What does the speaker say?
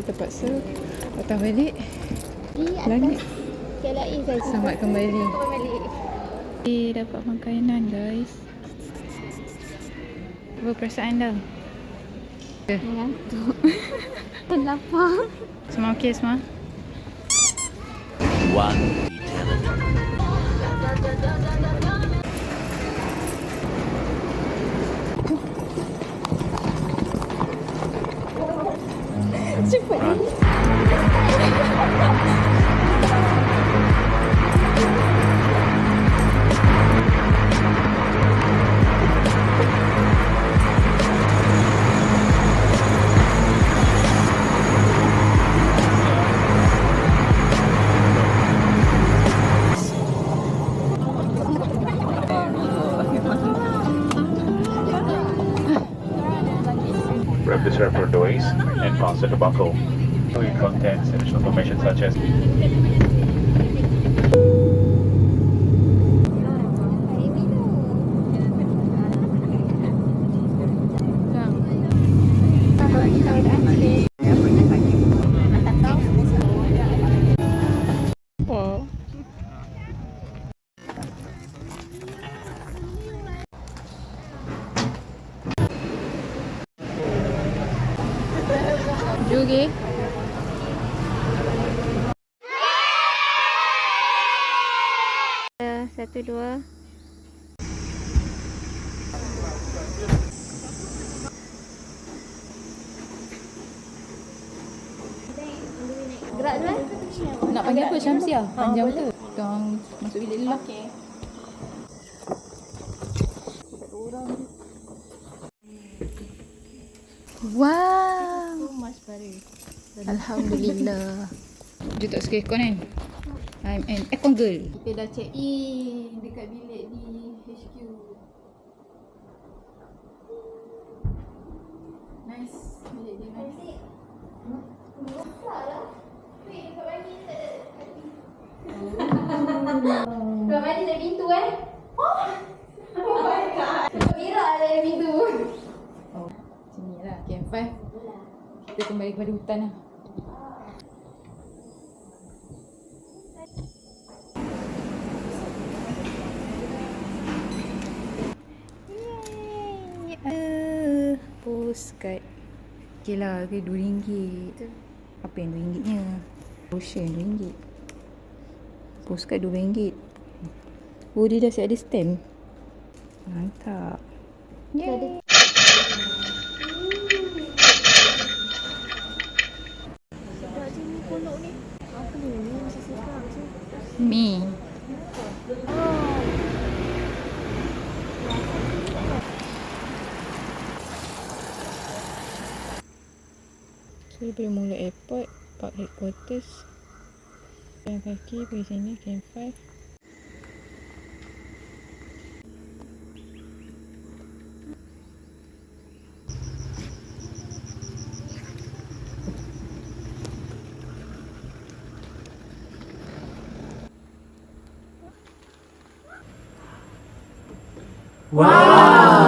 terpaksa patah balik. Langit. Selamat kembali. Dapat makanan guys. Apa perasaan dah? Mengantuk. Lapar. Semua okey semua? One eternity. Cepat. Grab the strap for the waist and fasten the buckle. It contains additional information such as Apa? Juga. Satu, dua. Gerak dulu. Nak panggil apa Syamsiah? Panjang tu. Kau masuk bilik dulu lah. Wow. Alhamdulillah. Dia tak suka aircon kan? I'm an aircon girl. Kita dah check in dekat bilik di HQ. Nice. Bilik dia nice. Kau mandi dari pintu kan? Oh my god. Mira dari pintu. Oh, sini lah camp 5. Kita kembali kepada hutan lah. Postcard. Okay lah, ke RM2. Apa yang RM2-nya? Brochure RM2. Postcard RM2. Oh, dia dah siap ada stamp. Mantap. Yay. Mi. So, daripada mula airport, park headquarters, jalan kaki pergi sini, camp 5. Wow!